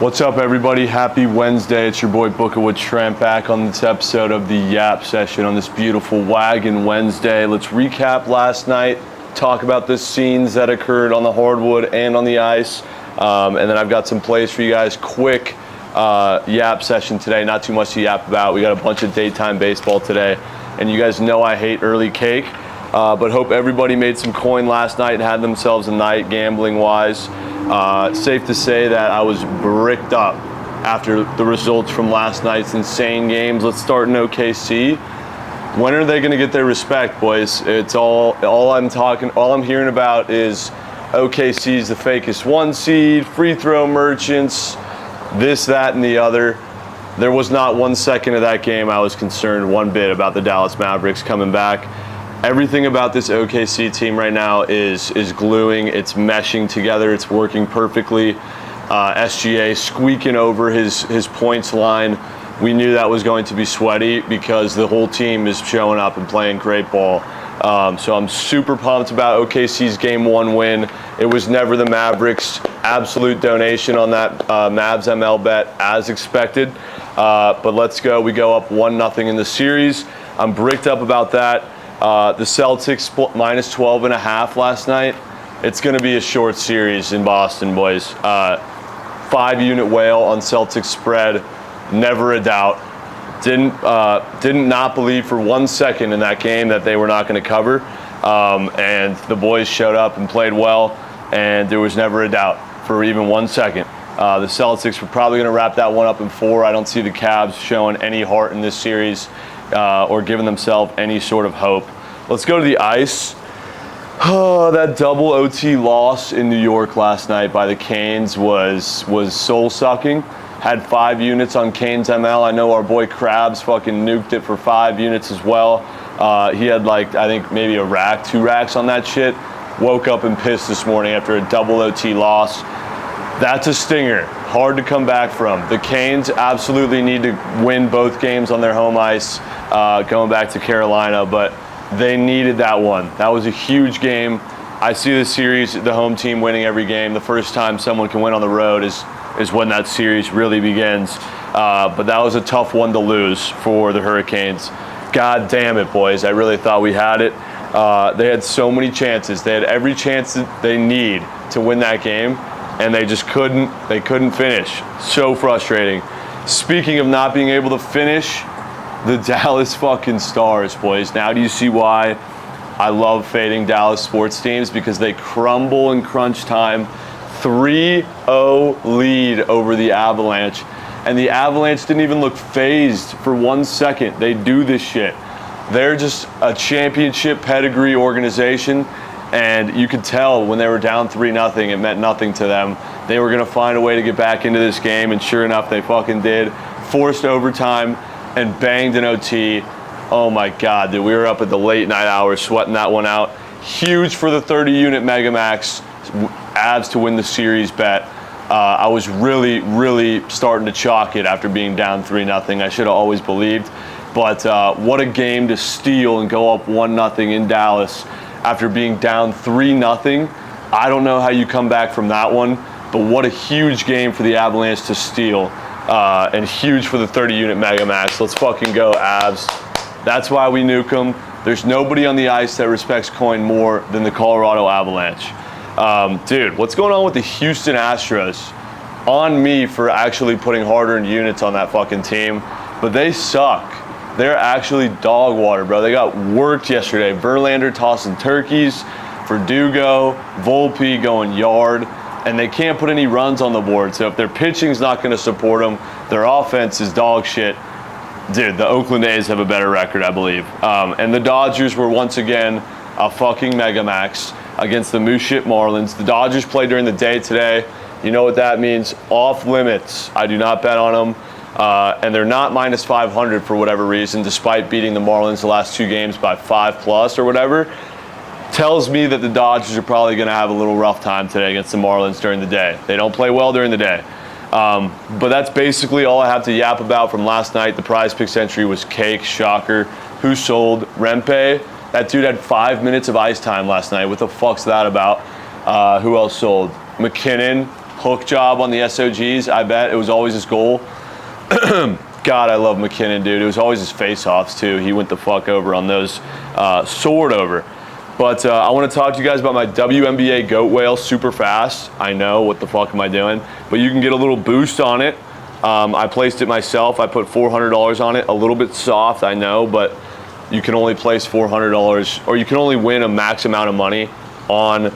What's up, everybody? Happy Wednesday. It's your boy BookitwithTrent back on this episode of the Yap session on this beautiful Wagon Wednesday. Let's recap last night, talk about the scenes that occurred on the hardwood and on the ice, and then I've got some plays for you guys. Quick Yap session today, not too much to yap about. We got a bunch of daytime baseball today, and you guys know I hate early cake, but hope everybody made some coin last night and had themselves a night gambling-wise. Safe to say that I was bricked up after the results from last night's insane games. Let's start in OKC. When are they going to get their respect, boys? It's all I'm hearing about is OKC's the fakest one seed, free throw merchants, this, that, and the other. There was not 1 second of that game I was concerned one bit about the Dallas Mavericks coming back. Everything about this OKC team right now is gluing, it's meshing together, it's working perfectly. SGA squeaking over his points line. We knew that was going to be sweaty because the whole team is showing up and playing great ball. So I'm super pumped about OKC's Game 1 win. It was never the Mavericks. Absolute donation on that Mavs ML bet as expected. But let's go. We go up 1-0 in the series. I'm bricked up about that. The Celtics minus 12.5 last night. It's going to be a short series in Boston, boys. 5-unit whale on Celtics spread, never a doubt. Didn't not believe for 1 second in that game that they were not going to cover. And the boys showed up and played well, and there was never a doubt for even 1 second. The Celtics were probably going to wrap that one up in 4. I don't see the Cavs showing any heart in this series. Or giving themselves any sort of hope. Let's go to the ice. That double OT loss in New York last night by the Canes was soul-sucking. Had 5 units on Canes ML. I know our boy Krabs fucking nuked it for 5 units as well. He had I think maybe a rack, 2 racks on that shit. Woke up and pissed this morning after a double OT loss. That's a stinger. Hard to come back from. The Canes absolutely need to win both games on their home ice, going back to Carolina, but they needed that one. That was a huge game. I see the series, the home team winning every game. The first time someone can win on the road is when that series really begins. But that was a tough one to lose for the Hurricanes. God damn it, boys. I really thought we had it. They had so many chances. They had every chance that they need to win that game, and they just couldn't finish. So frustrating. Speaking of not being able to finish, the Dallas fucking Stars, boys. Now do you see why I love fading Dallas sports teams? Because they crumble in crunch time. 3-0 lead over the Avalanche. And the Avalanche didn't even look phased for 1 second. They do this shit. They're just a championship pedigree organization. And you could tell when they were down 3-0, it meant nothing to them. They were going to find a way to get back into this game, and sure enough, they fucking did. Forced overtime and banged an OT. Oh my God, dude, we were up at the late night hours sweating that one out. Huge for the 30-unit Megamax. Avs to win the series bet. I was really starting to chalk it after being down 3-0. I should have always believed. But what a game to steal and go up 1-0 in Dallas after being down 3-0. I don't know how you come back from that one, but what a huge game for the Avalanche to steal, and huge for the 30-unit Megamax. Let's fucking go, Avs. That's why we nuke them. There's nobody on the ice that respects coin more than the Colorado Avalanche. Dude, what's going on with the Houston Astros? On me for actually putting hard-earned units on that fucking team, but they suck. They're actually dog water, bro. They got worked yesterday. Verlander tossing turkeys, Verdugo, Volpe going yard, and they can't put any runs on the board. So if their pitching's not going to support them, their offense is dog shit. Dude, the Oakland A's have a better record, I believe. And the Dodgers were once again a fucking Megamax against the Moose Shit Marlins. The Dodgers played during the day today. You know what that means? Off limits. I do not bet on them. And they're not minus 500 for whatever reason, despite beating the Marlins the last 2 games by 5+ or whatever. Tells me that the Dodgers are probably going to have a little rough time today against the Marlins during the day. They don't play well during the day. But that's basically all I have to yap about from last night. The prize picks entry was cake, shocker. Who sold? Rempe. That dude had 5 minutes of ice time last night. What the fuck's that about? Who else sold? McKinnon. hook job on the SOGs. I bet it was always his goal. God, I love McKinnon, dude. It was always his face-offs, too. He went the fuck over on those. Soared over. But I want to talk to you guys about my WNBA goat whale super fast. I know, what the fuck am I doing? But you can get a little boost on it. I placed it myself. I put $400 on it. A little bit soft, I know, but you can only place $400, or you can only win a max amount of money on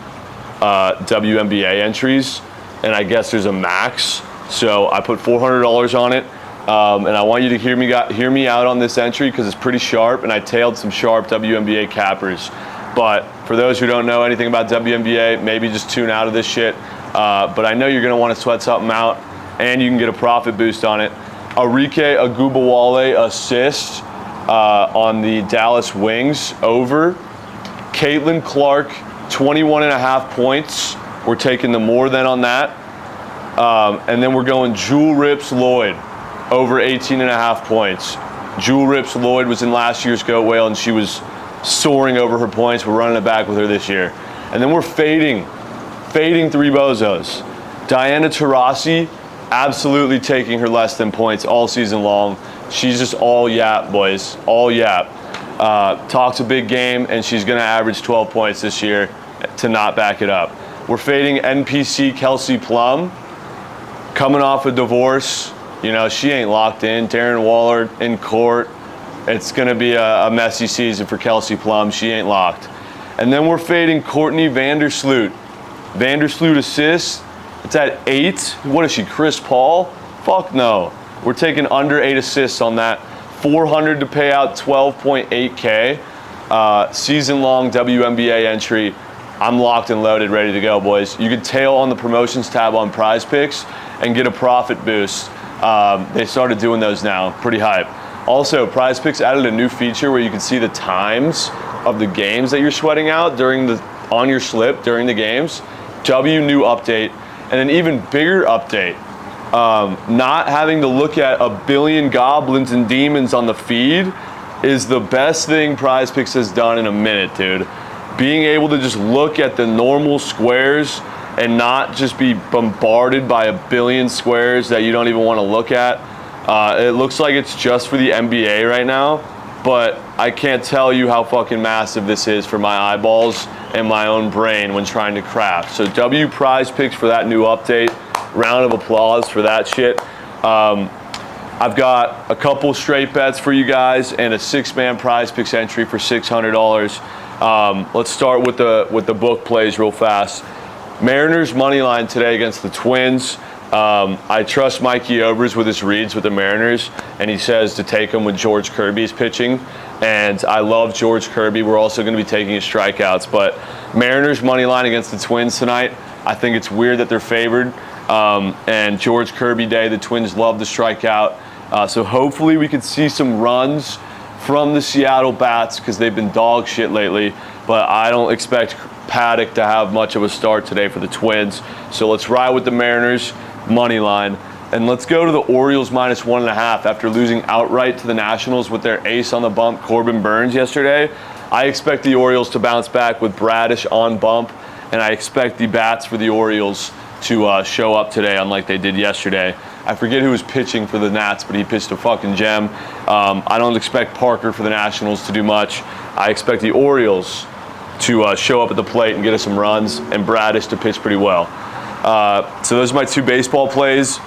WNBA entries. And I guess there's a max. So I put $400 on it. And I want you to hear me out on this entry because it's pretty sharp, and I tailed some sharp WNBA cappers. But for those who don't know anything about WNBA, maybe just tune out of this shit. But I know you're going to want to sweat something out, and you can get a profit boost on it. Arike Agubawale assist on the Dallas Wings over. Caitlin Clark, 21.5 points. We're taking the more than on that. And then we're going Jewel Rips Lloyd over 18.5 points. Jewel Rips Lloyd was in last year's goat whale, and she was soaring over her points. We're running it back with her this year. And then we're fading three bozos. Diana Taurasi, absolutely taking her less than points all season long. She's just all yap, boys, all yap. Talks a big game, and she's gonna average 12 points this year to not back it up. We're fading NPC Kelsey Plum, coming off a divorce. You know, she ain't locked in. Darren Waller in court. It's going to be a messy season for Kelsey Plum. She ain't locked. And then we're fading Courtney Vandersloot. Vandersloot assists. It's at 8. What is she, Chris Paul? Fuck no. We're taking under 8 assists on that. 400 to pay out 12.8K. Season-long WNBA entry. I'm locked and loaded, ready to go, boys. You can tail on the promotions tab on Prize Picks and get a profit boost. They started doing those now. Pretty hype. Also, Prize Picks added a new feature where you can see the times of the games that you're sweating out on your slip during the games. New update, and an even bigger update. Not having to look at a billion goblins and demons on the feed is the best thing Prize Picks has done in a minute, dude. Being able to just look at the normal squares and not just be bombarded by a billion squares that you don't even want to look at. It looks like it's just for the NBA right now, but I can't tell you how fucking massive this is for my eyeballs and my own brain when trying to craft. So Prize Picks for that new update. Round of applause for that shit. I've got a couple straight bets for you guys and a 6-man Prize Picks entry for $600. Let's start with the book plays real fast. Mariners money line today against the Twins. I trust Mikey Overs with his reads with the Mariners, and he says to take them when George Kirby's pitching. And I love George Kirby. We're also going to be taking his strikeouts. But Mariners money line against the Twins tonight. I think it's weird that they're favored. And George Kirby day, the Twins love to strike out. So hopefully we could see some runs from the Seattle Bats because they've been dog shit lately. But I don't expect Paddock to have much of a start today for the Twins. So let's ride with the Mariners money line. And let's go to the Orioles minus 1.5 after losing outright to the Nationals with their ace on the bump, Corbin Burns, yesterday. I expect the Orioles to bounce back with Bradish on bump, and I expect the bats for the Orioles to show up today unlike they did yesterday. I forget who was pitching for the Nats, but he pitched a fucking gem. I don't expect Parker for the Nationals to do much. I expect the Orioles to show up at the plate and get us some runs, and Bradish to pitch pretty well. So those are my 2 baseball plays.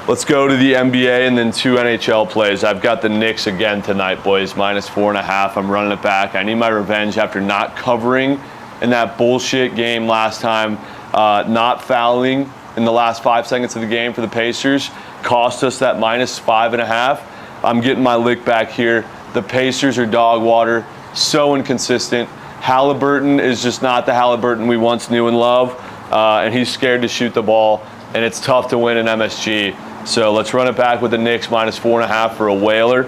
Let's go to the NBA and then 2 NHL plays. I've got the Knicks again tonight, boys, minus 4.5. I'm running it back. I need my revenge after not covering in that bullshit game last time. Not fouling in the last 5 seconds of the game for the Pacers cost us that minus 5.5. I'm getting my lick back here. The Pacers are dog water, so inconsistent. Halliburton is just not the Halliburton we once knew and loved, and he's scared to shoot the ball, and it's tough to win in MSG. So let's run it back with the Knicks minus 4.5 for a whaler.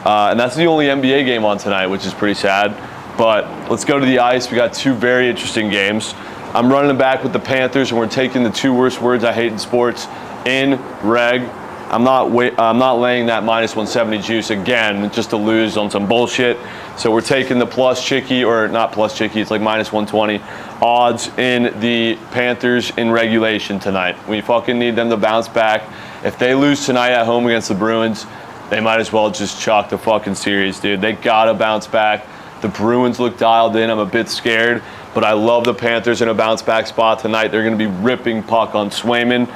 And that's the only NBA game on tonight, which is pretty sad. But let's go to the ice. We got 2 very interesting games. I'm running it back with the Panthers, and we're taking the 2 worst words I hate in sports in reg. I'm not laying that minus 170 juice again just to lose on some bullshit. So we're taking the plus chicky, or not plus chicky, it's like minus 120 odds in the Panthers in regulation tonight. We fucking need them to bounce back. If they lose tonight at home against the Bruins, they might as well just chalk the fucking series, dude. They gotta bounce back. The Bruins look dialed in. I'm a bit scared, but I love the Panthers in a bounce back spot tonight. They're gonna be ripping puck on Swayman.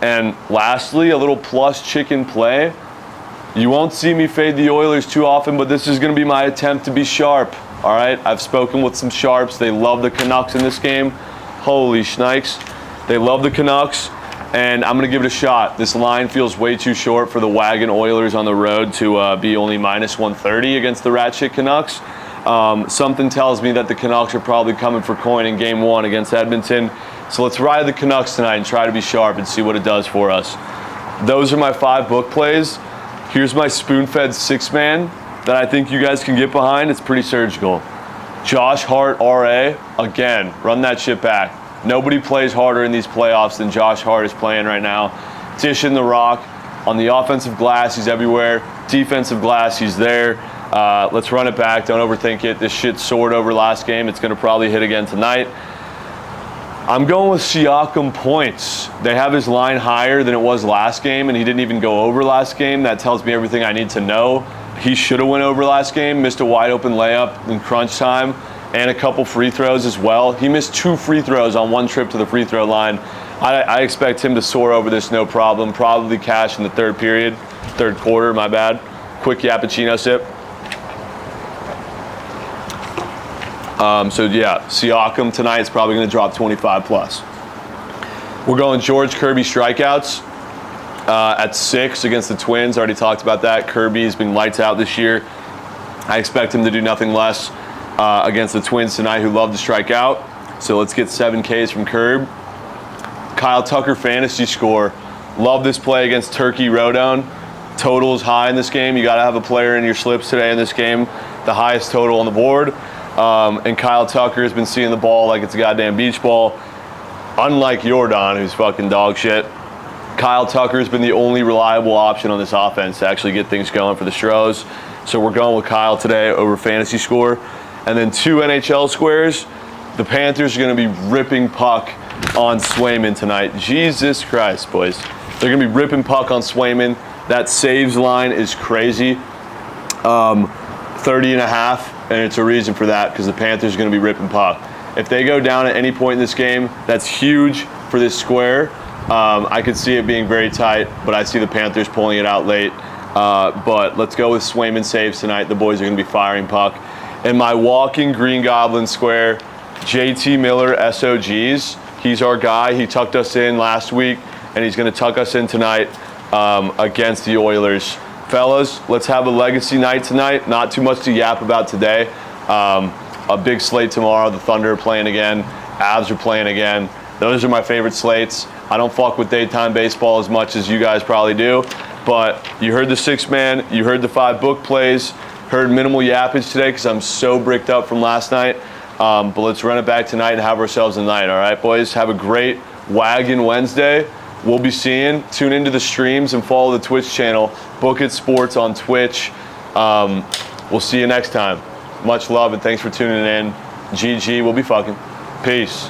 And lastly, a little plus chicken play. You won't see me fade the Oilers too often, but this is going to be my attempt to be sharp. All right, I've spoken with some sharps. They love the Canucks in this game. Holy schnikes. They love the Canucks, and I'm going to give it a shot. This line feels way too short for the Wagon Oilers on the road to be only minus 130 against the rat shit Canucks. Something tells me that the Canucks are probably coming for coin in game 1 against Edmonton. So let's ride the Canucks tonight and try to be sharp and see what it does for us. Those are my 5 book plays. Here's my spoon-fed 6-man that I think you guys can get behind. It's pretty surgical. Josh Hart, RA, again, run that shit back. Nobody plays harder in these playoffs than Josh Hart is playing right now. Dishing the rock. On the offensive glass, he's everywhere. Defensive glass, he's there. Let's run it back. Don't overthink it. This shit soared over last game. It's going to probably hit again tonight. I'm going with Siakam points. They have his line higher than it was last game, and he didn't even go over last game. That tells me everything I need to know. He should have went over last game, missed a wide open layup in crunch time, and a couple free throws as well. He missed 2 free throws on 1 trip to the free throw line. I expect him to soar over this no problem. Probably cash in the third quarter, my bad. Quick Yappuccino sip. So yeah, Siakam tonight is probably going to drop 25 plus. We're going George Kirby strikeouts at 6 against the Twins. Already talked about that. Kirby has been lights out this year. I expect him to do nothing less against the Twins tonight, who love to strike out. So let's get 7 Ks from Kirby. Kyle Tucker fantasy score. Love this play against Turkey Rodon. Total is high in this game. You got to have a player in your slips today in this game. The highest total on the board. And Kyle Tucker has been seeing the ball like it's a goddamn beach ball. Unlike Jordan, who's fucking dog shit, Kyle Tucker has been the only reliable option on this offense to actually get things going for the Stros. So we're going with Kyle today over fantasy score. And then 2 NHL squares. The Panthers are going to be ripping puck on Swayman tonight. Jesus Christ, boys. They're going to be ripping puck on Swayman. That saves line is crazy. 30.5. And it's a reason for that, because the Panthers are going to be ripping puck. If they go down at any point in this game, that's huge for this square. I could see it being very tight, but I see the Panthers pulling it out late. But let's go with Swayman saves tonight. The boys are going to be firing puck. And my walking Green Goblin square, JT Miller SOGs. He's our guy. He tucked us in last week, and he's going to tuck us in tonight against the Oilers. Fellas, let's have a legacy night tonight. Not too much to yap about today. A big slate tomorrow. The Thunder are playing again. Avs are playing again. Those are my favorite slates. I don't fuck with daytime baseball as much as you guys probably do. But you heard the 6-man. You heard the 5 book plays. Heard minimal yappage today because I'm so bricked up from last night. But let's run it back tonight and have ourselves a night. All right, boys? Have a great Wagon Wednesday. We'll be seeing. Tune into the streams and follow the Twitch channel, Bookit Sports on Twitch. We'll see you next time. Much love and thanks for tuning in. GG, we'll be fucking. Peace.